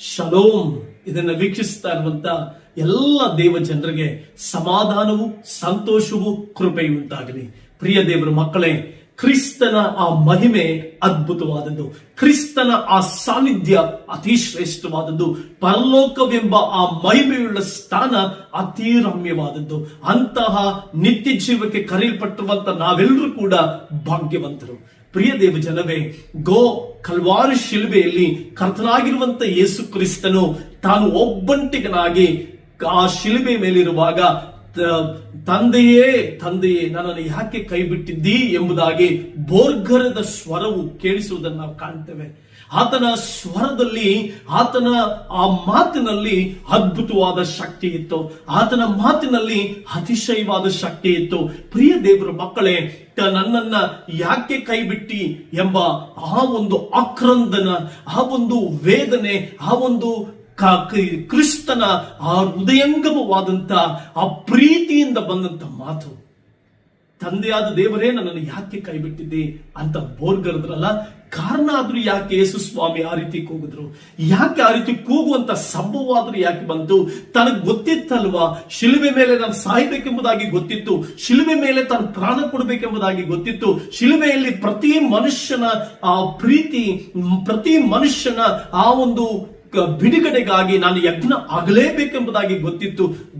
Shalom. ಇದನ್ನ ವೀಕ್ಷಿಸ್ತಾ ಇರುವಂತ ಎಲ್ಲ ದೇವ ಜನರಿಗೆ ಸಮಾಧಾನವು, ಸಂತೋಷವು, ಕೃಪೆಯು ಉಂಟಾಗಲಿ. ಪ್ರಿಯ ದೇವರ ಮಕ್ಕಳೇ, ಕ್ರಿಸ್ತನ ಆ ಮಹಿಮೆ ಅದ್ಭುತವಾದದ್ದು. ಕ್ರಿಸ್ತನ ಆ ಸಾನ್ನಿಧ್ಯ ಅತಿ ಶ್ರೇಷ್ಠವಾದದ್ದು. ಪರಲೋಕವೆಂಬ ಆ ಮಹಿಮೆಯುಳ್ಳ ಸ್ಥಾನ ಅತಿ ರಮ್ಯವಾದದ್ದು. ಅಂತಹ ನಿತ್ಯ ಜೀವಕ್ಕೆ ಕರೆಯಲ್ಪಟ್ಟಿರುವಂತ ನಾವೆಲ್ಲರೂ ಕೂಡ ಭಾಗ್ಯವಂತರು. ಪ್ರಿಯ ದೇವ ಜನವೇ, ಕಲ್ವಾರಿ ಶಿಲುಬೆಯಲ್ಲಿ ಕರ್ತನಾಗಿರುವಂತ ಯೇಸು ಕ್ರಿಸ್ತನು ತಾನು ಒಬ್ಬಂಟಿಗನಾಗಿ ಆ ಶಿಲುಬೆ ಮೇಲಿರುವಾಗ ತಂದೆಯೇ ನನ್ನನ್ನು ಯಾಕೆ ಕೈ ಬಿಟ್ಟಿದ್ದೀ ಎಂಬುದಾಗಿ ಬೋರ್ಗರದ ಸ್ವರವು ಕೇಳಿಸುವುದನ್ನು ನಾವು ಕಾಣ್ತೇವೆ. ಆತನ ಸ್ವರದಲ್ಲಿ, ಆತನ ಆ ಮಾತಿನಲ್ಲಿ ಅದ್ಭುತವಾದ ಶಕ್ತಿ ಇತ್ತು. ಆತನ ಮಾತಿನಲ್ಲಿ ಅತಿಶಯವಾದ ಶಕ್ತಿ ಇತ್ತು. ಪ್ರಿಯ ದೇವರ ಮಕ್ಕಳೇ, ನನ್ನನ್ನ ಯಾಕೆ ಕೈ ಬಿಟ್ಟಿ ಎಂಬ ಆ ಒಂದು ಆಕ್ರಂದನ, ಆ ಒಂದು ವೇದನೆ, ಆ ಒಂದು ಕ್ರಿಸ್ತನ ಆ ಹೃದಯಂಗಮವಾದಂತ ಆ ಪ್ರೀತಿಯಿಂದ ಬಂದಂತ ಮಾತು. ತಂದೆಯಾದ ದೇವರೇ ನನ್ನನ್ನು ಯಾಕೆ ಕೈ ಬಿಟ್ಟಿದ್ದೆ ಅಂತ ಬೋರ್ಗರದ್ರಲ್ಲ. ಕಾರಣ ಆದ್ರೂ ಯಾಕೆ ಯೇಸು ಸ್ವಾಮಿ ಆ ರೀತಿ ಕೂಗಿದ್ರು? ಯಾಕೆ ಆ ರೀತಿ ಕೂಗುವಂತ ಸಂಭವ ಆದ್ರೂ ಯಾಕೆ ಬಂತು? ತನಗೆ ಗೊತ್ತಿತ್ತಲ್ವಾ, ಶಿಲುಬೆ ಮೇಲೆ ನಾನು ಸಾಯ್ಬೇಕೆಂಬುದಾಗಿ ಗೊತ್ತಿತ್ತು. ಶಿಲುಬೆ ಮೇಲೆ ತಾನು ಪ್ರಾಣ ಕೊಡಬೇಕೆಂಬುದಾಗಿ ಗೊತ್ತಿತ್ತು. ಶಿಲುಬೆಯಲ್ಲಿ ಪ್ರತಿ ಮನುಷ್ಯನ ಆ ಪ್ರೀತಿ, ಪ್ರತಿ ಮನುಷ್ಯನ ಆ ಒಂದು ಬಿಡುಗಡೆಗಾಗಿ ನಾನು ಯಜ್ಞ ಆಗಲೇಬೇಕೆಂಬುದಾಗಿ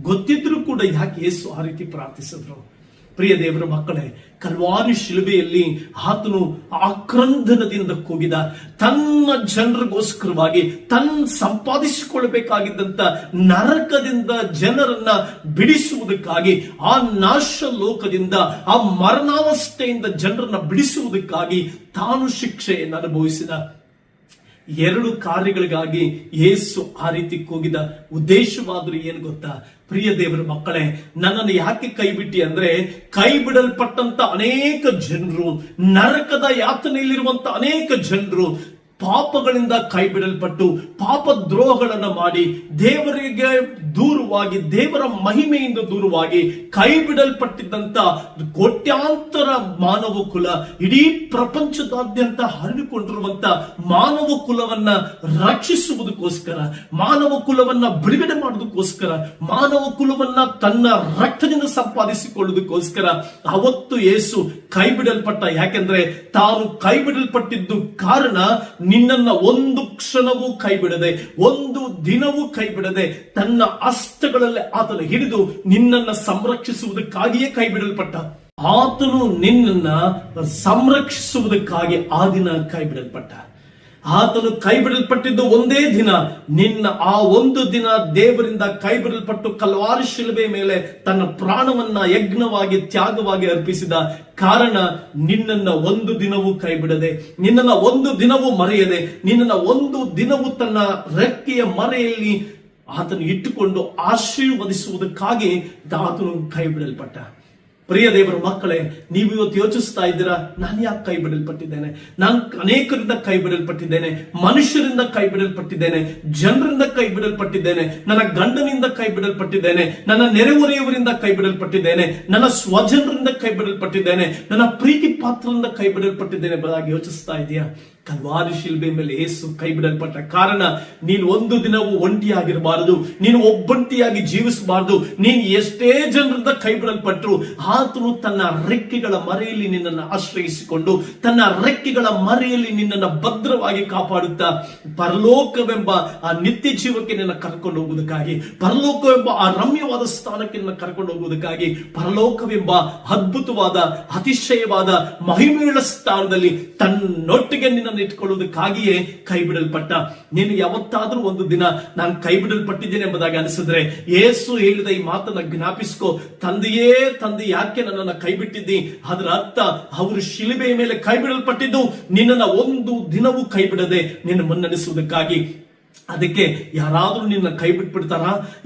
ಗೊತ್ತಿದ್ರು ಕೂಡ ಯಾಕೆ ಯೇಸು ಆ ರೀತಿ ಪ್ರಾರ್ಥಿಸಿದ್ರು? ಪ್ರಿಯ ದೇವರ ಮಕ್ಕಳೇ, ಕಲ್ವಾರಿ ಶಿಲುಬೆಯಲ್ಲಿ ಆತನು ಆಕ್ರಂದನದಿಂದ ಕೂಗಿದ. ತನ್ನ ಜನರಿಗೋಸ್ಕರವಾಗಿ ಸಂಪಾದಿಸಿಕೊಳ್ಳಬೇಕಾಗಿದ್ದಂತ ನರಕದಿಂದ ಜನರನ್ನ ಬಿಡಿಸುವುದಕ್ಕಾಗಿ, ಆ ನಾಶ ಲೋಕದಿಂದ, ಆ ಮರಣಾವಸ್ಥೆಯಿಂದ ಜನರನ್ನ ಬಿಡಿಸುವುದಕ್ಕಾಗಿ ತಾನು ಶಿಕ್ಷೆಯನ್ನು ಅನುಭವಿಸಿದ. 2 ಕಾರ್ಯಗಳಿಗಾಗಿ ಯೇಸು ಆ ರೀತಿ ಕೂಗಿದ ಉದ್ದೇಶವಾದರೂ ಏನು ಗೊತ್ತಾ? ಪ್ರಿಯ ದೇವರ ಮಕ್ಕಳೇ, ನನ್ನನ್ನು ಯಾಕೆ ಕೈ ಬಿಟ್ಟಿ ಅಂದ್ರೆ, ಕೈ ಬಿಡಲ್ಪಟ್ಟಂತ ಅನೇಕ ಜನರು, ನರಕದ ಯಾತನೆಯಲ್ಲಿರುವಂತ ಅನೇಕ ಜನರು ಪಾಪಗಳಿಂದ ಕೈ ಬಿಡಲ್ಪಟ್ಟು ಪಾಪ ದ್ರೋಹಗಳನ್ನ ಮಾಡಿ ದೇವರಿಗೆ ದೂರವಾಗಿ, ದೇವರ ಮಹಿಮೆಯಿಂದ ದೂರವಾಗಿ ಕೈ ಬಿಡಲ್ಪಟ್ಟಿದ್ದಂತ ಕೋಟ್ಯಾಂತರ ಮಾನವ ಕುಲ, ಇಡೀ ಪ್ರಪಂಚದಾದ್ಯಂತ ಹರಡಿಕೊಂಡಿರುವಂತ ಮಾನವ ಕುಲವನ್ನ ರಕ್ಷಿಸುವುದಕ್ಕೋಸ್ಕರ, ಮಾನವ ಕುಲವನ್ನ ಬಿಡುಗಡೆ ಮಾಡುವುದಕ್ಕೋಸ್ಕರ, ಮಾನವ ಕುಲವನ್ನ ತನ್ನ ರಕ್ತದಿಂದ ಸಂಪಾದಿಸಿಕೊಳ್ಳುವುದಕ್ಕೋಸ್ಕರ ಅವತ್ತು ಯೇಸು ಕೈ ಬಿಡಲ್ಪಟ್ಟ. ಯಾಕೆಂದ್ರೆ ತಾನು ಕೈ ಬಿಡಲ್ಪಟ್ಟಿದ್ದು ಕಾರಣ ನಿನ್ನನ್ನ ಒಂದು ಕ್ಷಣವೂ ಕೈ ಬಿಡದೆ, ಒಂದು ದಿನವೂ ಕೈ ಬಿಡದೆ ತನ್ನ ಹಸ್ತಗಳಲ್ಲಿ ಆತನು ಹಿಡಿದು ನಿನ್ನನ್ನ ಸಂರಕ್ಷಿಸುವುದಕ್ಕಾಗಿಯೇ ಕೈ ಬಿಡಲ್ಪಟ್ಟ. ಆತನು ನಿನ್ನನ್ನ ಸಂರಕ್ಷಿಸುವುದಕ್ಕಾಗಿ ಆ ದಿನ ಕೈ ಬಿಡಲ್ಪಟ್ಟ. ಆತನು ಕೈ ಬಿಡಲ್ಪಟ್ಟಿದ್ದು ಒಂದೇ ದಿನ. ನಿನ್ನ ಆ ಒಂದು ದಿನ ದೇವರಿಂದ ಕೈ ಬಿಡಲ್ಪಟ್ಟು ಕಲ್ವಾರಿ ಶಿಲುಬೆ ಮೇಲೆ ತನ್ನ ಪ್ರಾಣವನ್ನ ಯಜ್ಞವಾಗಿ, ತ್ಯಾಗವಾಗಿ ಅರ್ಪಿಸಿದ ಕಾರಣ ನಿನ್ನನ್ನ ಒಂದು ದಿನವೂ ಕೈ ಬಿಡದೆ, ನಿನ್ನನ್ನ ಒಂದು ದಿನವೂ ಮರೆಯದೆ, ನಿನ್ನನ್ನ ಒಂದು ದಿನವೂ ತನ್ನ ರೆಕ್ಕೆಯ ಮರೆಯಲ್ಲಿ ಆತನು ಇಟ್ಟುಕೊಂಡು ಆಶೀರ್ವದಿಸುವುದಕ್ಕಾಗಿ ಆತನು ಕೈ ಬಿಡಲ್ಪಟ್ಟ. ಪ್ರಿಯ ದೇವರ ಮಕ್ಕಳೇ, ನೀವು ಇವತ್ತು ಯೋಚಿಸ್ತಾ ಇದ್ದೀರಾ, ನಾನು ಯಾಕೆ ಕೈ ಬಿಡಲ್ಪಟ್ಟಿದ್ದೇನೆ? ನಾನು ಅನೇಕರಿಂದ ಕೈ ಬಿಡಲ್ಪಟ್ಟಿದ್ದೇನೆ, ಮನುಷ್ಯರಿಂದ ಕೈ ಬಿಡಲ್ಪಟ್ಟಿದ್ದೇನೆ, ಜನರಿಂದ ಕೈ ಬಿಡಲ್ಪಟ್ಟಿದ್ದೇನೆ, ನನ್ನ ಗಂಡನಿಂದ ಕೈ ಬಿಡಲ್ಪಟ್ಟಿದ್ದೇನೆ, ನನ್ನ ನೆರೆಹೊರೆಯವರಿಂದ ಕೈ ಬಿಡಲ್ಪಟ್ಟಿದ್ದೇನೆ, ನನ್ನ ಸ್ವಜನರಿಂದ ಕೈ ಬಿಡಲ್ಪಟ್ಟಿದ್ದೇನೆ, ನನ್ನ ಪ್ರೀತಿ ಪಾತ್ರರಿಂದ ಕೈ ಬಿಡಲ್ಪಟ್ಟಿದ್ದೇನೆ ಎಂಬುದಾಗಿ ಯೋಚಿಸ್ತಾ ಇದೆಯಾ? ಕಲ್ವಾರಿ ಶಿಲ್ಬೆ ಮೇಲೆ ಯೇಸು ಕೈ ಬಿಡಲ್ಪಟ್ಟ ಕಾರಣ ನೀನು ಒಂದು ದಿನವೂ ಒಂಟಿಯಾಗಿರಬಾರದು, ನೀನು ಒಬ್ಬಂಟಿಯಾಗಿ ಜೀವಿಸಬಾರದು. ನೀನು ಎಷ್ಟೇ ಜನರಿಂದ ಕೈ ಬಿಡಲ್ಪಟ್ಟರು ಆತನು ತನ್ನ ರೆಕ್ಕೆಗಳ ಮರೆಯಲ್ಲಿ ನಿನ್ನನ್ನು ಆಶ್ರಯಿಸಿಕೊಂಡು, ತನ್ನ ರೆಕ್ಕೆಗಳ ಮರೆಯಲ್ಲಿ ನಿನ್ನನ್ನು ಭದ್ರವಾಗಿ ಕಾಪಾಡುತ್ತಾ ಪರಲೋಕವೆಂಬ ಆ ನಿತ್ಯ ಜೀವಕ್ಕೆ ನಿನ್ನ ಕರ್ಕೊಂಡು ಹೋಗುವುದಕ್ಕಾಗಿ, ಪರಲೋಕವೆಂಬ ಆ ರಮ್ಯವಾದ ಸ್ಥಾನಕ್ಕೆ ನಿನ್ನ ಕರ್ಕೊಂಡು ಹೋಗುವುದಕ್ಕಾಗಿ, ಪರಲೋಕವೆಂಬ ಅದ್ಭುತವಾದ, ಅತಿಶಯವಾದ, ಮಹಿಮೆಯುಳ್ಳ ಸ್ಥಾನದಲ್ಲಿ ತನ್ನೊಟ್ಟಿಗೆ ನಿನ್ನನ್ನು ಇಟ್ಕೊಳ್ಳುವುದಕ್ಕಾಗಿಯೇ ಕೈ ಬಿಡಲ್ಪಟ್ಟ. ನೀನು ಯಾವತ್ತಾದ್ರೂ ಒಂದು ದಿನ ನಾನು ಕೈ ಬಿಡಲ್ಪಟ್ಟಿದ್ದೇನೆ ಎಂಬುದಾಗಿ ಅನಿಸಿದ್ರೆ ಯೇಸು ಹೇಳಿದ ಈ ಮಾತನ್ನ ಜ್ಞಾಪಿಸ್ಕೋ. ತಂದೆ ಯಾಕೆ ನನ್ನನ್ನು ಕೈ ಬಿಟ್ಟಿದ್ದಿ? ಅದರ ಅರ್ಥ ಅವರು ಶಿಲುಬೆಯ ಮೇಲೆ ಕೈ ಬಿಡಲ್ಪಟ್ಟಿದ್ದು ನಿನ್ನನ್ನು ಒಂದು ದಿನವೂ ಕೈ ಬಿಡದೆ ನಿನ್ನ ಮುನ್ನಡೆಸುವುದಕ್ಕಾಗಿ. ಅದಕ್ಕೆ ಯಾರಾದ್ರೂ ನಿನ್ನ ಕೈ ಬಿಟ್ಬಿಡ್ತಾರ,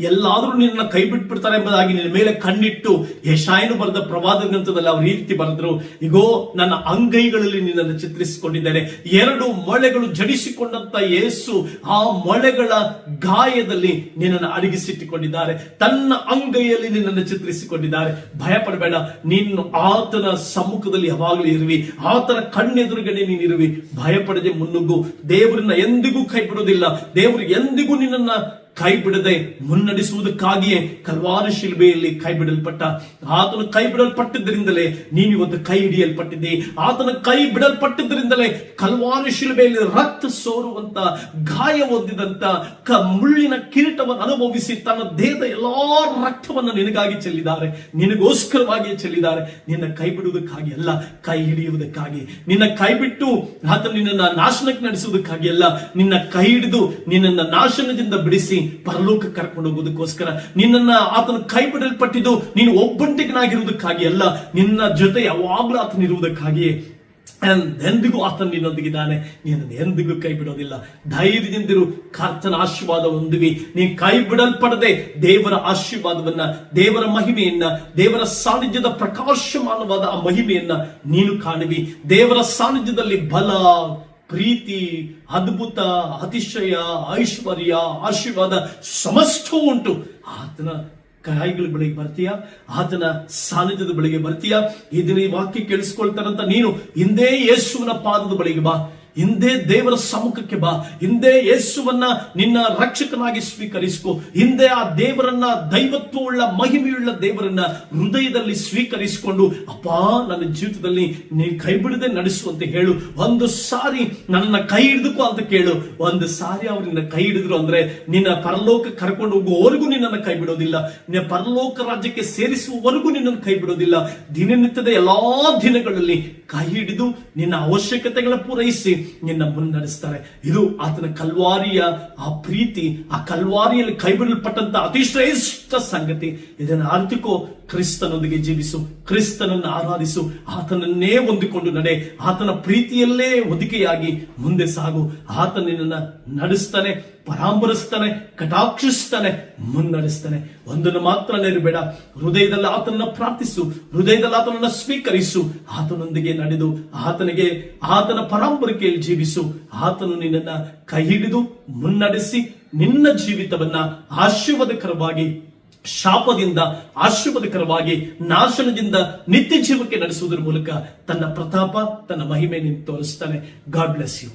ಎಲ್ಲಾದ್ರೂ ನಿನ್ನ ಕೈ ಬಿಟ್ಬಿಡ್ತಾರೆ ಎಂಬುದಾಗಿ ನಿನ್ನ ಮೇಲೆ ಕಣ್ಣಿಟ್ಟು ಯೆಶಾಯನು ಬರೆದ ಪ್ರವಾದ ಗ್ರಂಥದಲ್ಲಿ ಅವರು ಈ ರೀತಿ ಬರೆದ್ರು, ಇಗೋ ನನ್ನ ಅಂಗೈಗಳಲ್ಲಿ ನಿನ್ನನ್ನು ಚಿತ್ರಿಸಿಕೊಂಡಿದ್ದೇನೆ. 2 ಮೊಳೆಗಳು ಜಡಿಸಿಕೊಂಡಂತ ಯೇಸು ಆ ಮೊಳೆಗಳ ಗಾಯದಲ್ಲಿ ನಿನ್ನನ್ನು ಅಡಗಿಸಿಟ್ಟುಕೊಂಡಿದ್ದಾರೆ, ತನ್ನ ಅಂಗೈಯಲ್ಲಿ ನಿನ್ನನ್ನು ಚಿತ್ರಿಸಿಕೊಂಡಿದ್ದಾರೆ. ಭಯ ಪಡಬೇಡ, ನೀನು ಆತನ ಸಮ್ಮುಖದಲ್ಲಿ ಯಾವಾಗಲೂ ಇರುವಿ, ಆತನ ಕಣ್ಣೆದುರುಗಡೆ ನೀನಿರುವಿ. ಭಯ ಪಡದೆ ಮುನ್ನುಗ್ಗು. ದೇವರನ್ನ ಎಂದಿಗೂ ಕೈ ಬಿಡೋದಿಲ್ಲ. ದೇವರ ದೇವರು ಎಂದಿಗೂ ನಿನ್ನನ್ನ ಕೈ ಬಿಡದೆ ಮುನ್ನಡೆಸುವುದಕ್ಕಾಗಿಯೇ ಕಲ್ವಾರಿ ಶಿಲುಬೆಯಲ್ಲಿ ಕೈ ಬಿಡಲ್ಪಟ್ಟ. ಆತನು ಕೈ ಬಿಡಲ್ಪಟ್ಟಿದ್ದರಿಂದಲೇ ನೀನು ಇವತ್ತು ಕೈ ಹಿಡಿಯಲ್ಪಟ್ಟಿದ್ದೆ. ಆತನ ಕೈ ಬಿಡಲ್ಪಟ್ಟಿದ್ದರಿಂದಲೇ ಕಲ್ವಾರಿ ಶಿಲುಬೆಯಲ್ಲಿ ರಕ್ತ ಸೋರುವಂತ, ಗಾಯ ಹೊಂದಿದಂತ, ಮುಳ್ಳಿನ ಕಿರೀಟವನ್ನು ಅನುಭವಿಸಿ ತನ್ನ ದೇಹದ ಎಲ್ಲಾ ರಕ್ತವನ್ನು ನಿನಗಾಗಿ ಚೆಲ್ಲಿದ್ದಾರೆ, ನಿನಗೋಸ್ಕರವಾಗಿ ಚೆಲ್ಲಿದ್ದಾರೆ. ನಿನ್ನ ಕೈ ಬಿಡುವುದಕ್ಕಾಗಿ ಅಲ್ಲ, ಕೈ ಹಿಡಿಯುವುದಕ್ಕಾಗಿ. ನಿನ್ನ ಕೈ ಬಿಟ್ಟು ಆತ ನಿನ್ನನ್ನು ನಾಶನಕ್ಕೆ ನಡೆಸುವುದಕ್ಕಾಗಿ ಅಲ್ಲ, ನಿನ್ನ ಕೈ ಹಿಡಿದು ನಿನ್ನನ್ನು ನಾಶನದಿಂದ ಬಿಡಿಸಿ ಪರಲೋಕ ಕರ್ಕೊಂಡು ಹೋಗೋದಕ್ಕೋಸ್ಕರ. ನಿನ್ನನ್ನ ಆತನ ಕೈ ಬಿಡಲ್ಪಟ್ಟಿದ್ದು ನೀನು ಒಬ್ಬಂಟಿಗನಾಗಿರುವುದಕ್ಕಾಗಿ ಅಲ್ಲ, ನಿನ್ನ ಜೊತೆ ಯಾವಾಗಲೂ ಆತನಿರುವುದಕ್ಕಾಗಿಯೇ. ಎಂದಿಗೂ ಆತನ ನಿನ್ನೊಂದಿಗಿದ್ದಾನೆ, ನಿನ್ನನ್ನು ಎಂದಿಗೂ ಕೈ ಬಿಡೋದಿಲ್ಲ. ಧೈರ್ಯದಿಂದಿರು, ಕರ್ತನ ಆಶೀರ್ವಾದ ಹೊಂದುವಿ. ನೀ ಕೈ ಬಿಡಲ್ಪಡದೆ ದೇವರ ಆಶೀರ್ವಾದವನ್ನ, ದೇವರ ಮಹಿಮೆಯನ್ನ, ದೇವರ ಸಾನ್ನಿಧ್ಯದ ಪ್ರಕಾಶಮಾನವಾದ ಆ ಮಹಿಮೆಯನ್ನ ನೀನು ಕಾಣುವಿ. ದೇವರ ಸಾನ್ನಿಧ್ಯದಲ್ಲಿ ಬಲ, ಪ್ರೀತಿ, ಅದ್ಭುತ, ಅತಿಶಯ, ಐಶ್ವರ್ಯ, ಆಶೀರ್ವಾದ ಸಮಸ್ತವೂ ಉಂಟು. ಆತನ ಕೈಗಳ ಬಳಿಗೆ ಬರ್ತೀಯಾ? ಆತನ ಸಾನ್ನಿಧ್ಯದ ಬಳಿಗೆ ಬರ್ತೀಯಾ? ಇದನ್ನ ಈ ವಾಕ್ಯ ಕೇಳಿಸ್ಕೊಳ್ತಾರಂತ ನೀನು ಹಿಂದೆ ಯೇಸುವಿನ ಪಾದದ ಬಳಿಗೆ ಬಾ, ಹಿಂದೆ ದೇವರ ಸಮ್ಮುಖಕ್ಕೆ ಬಾ, ಹಿಂದೆ ಯೇಸುವನ್ನ ನಿನ್ನ ರಕ್ಷಕನಾಗಿ ಸ್ವೀಕರಿಸಿಕೊ. ಹಿಂದೆ ಆ ದೇವರನ್ನ, ದೈವತ್ವವುಳ್ಳ ಮಹಿಮೆಯುಳ್ಳ ದೇವರನ್ನ ಹೃದಯದಲ್ಲಿ ಸ್ವೀಕರಿಸಿಕೊಂಡು, ಅಪ್ಪ ನನ್ನ ಜೀವಿತದಲ್ಲಿ ನೀನು ಕೈ ಬಿಡದೆ ನಡೆಸುವಂತೆ ಹೇಳು. ಒಂದು ಸಾರಿ ನನ್ನ ಕೈ ಹಿಡಿದುಕೋ ಅಂತ ಕೇಳು. ಒಂದು ಸಾರಿ ಅವ್ರು ನಿನ್ನ ಕೈ ಹಿಡಿದ್ರು ಅಂದ್ರೆ ನಿನ್ನ ಪರಲೋಕ ಕರ್ಕೊಂಡು ಹೋಗುವವರೆಗೂ ನಿನ್ನನ್ನು ಕೈ ಬಿಡೋದಿಲ್ಲ, ನಿನ್ನ ಪರಲೋಕ ರಾಜ್ಯಕ್ಕೆ ಸೇರಿಸುವವರೆಗೂ ನಿನ್ನನ್ನು ಕೈ ಬಿಡೋದಿಲ್ಲ. ದಿನನಿತ್ಯದ ಎಲ್ಲಾ ದಿನಗಳಲ್ಲಿ ಕೈ ಹಿಡಿದು ನಿನ್ನ ಅವಶ್ಯಕತೆಗಳ ಪೂರೈಸಿ ನಿನ್ನ ಮುನ್ನಡೆಸ್ತಾರೆ. ಇದು ಆತನ ಕಲ್ವಾರಿಯ ಆ ಪ್ರೀತಿ, ಆ ಕಲ್ವಾರಿಯಲ್ಲಿ ಕೈ ಬಿಡಲ್ಪಟ್ಟಂತ ಅತಿ ಶ್ರೇಷ್ಠ ಸಂಗತಿ. ಇದನ್ನು ಅರ್ಥಕೋ, ಕ್ರಿಸ್ತನೊಂದಿಗೆ ಜೀವಿಸು, ಕ್ರಿಸ್ತನನ್ನು ಆರಾಧಿಸು, ಆತನನ್ನೇ ಹೊಂದಿಕೊಂಡು ನಡೆ, ಆತನ ಪ್ರೀತಿಯಲ್ಲೇ ಹೊದಿಕೆಯಾಗಿ ಮುಂದೆ ಸಾಗು. ಆತ ನಿನ್ನನ್ನು ನಡೆಸ್ತಾನೆ, ಪರಾಂಬರಿಸ್ತಾನೆ, ಕಟಾಕ್ಷಿಸ್ತಾನೆ, ಮುನ್ನಡೆಸ್ತಾನೆ. ಒಂದನ್ನು ಮಾತ್ರ ನೆರಬೇಡ, ಹೃದಯದಲ್ಲಿ ಆತನನ್ನ ಪ್ರಾರ್ಥಿಸು, ಹೃದಯದಲ್ಲಿ ಆತನನ್ನ ಸ್ವೀಕರಿಸು, ಆತನೊಂದಿಗೆ ನಡೆದು ಆತನ ಪರಾಂಬರಿಕೆಯಲ್ಲಿ ಜೀವಿಸು. ಆತನು ನಿನ್ನನ್ನ ಕೈ ಹಿಡಿದು ಮುನ್ನಡೆಸಿ ನಿನ್ನ ಜೀವಿತವನ್ನ ಆಶೀರ್ವಾದಕರವಾಗಿ, ಶಾಪದಿಂದ ಆಶೀರ್ವಾದಕರವಾಗಿ, ನಾಶನದಿಂದ ನಿತ್ಯ ಜೀವಕ್ಕೆ ನಡೆಸುವುದರ ಮೂಲಕ ತನ್ನ ಪ್ರತಾಪ, ತನ್ನ ಮಹಿಮೆ ನಿಂತು ತೋರಿಸ್ತಾನೆ. God bless you.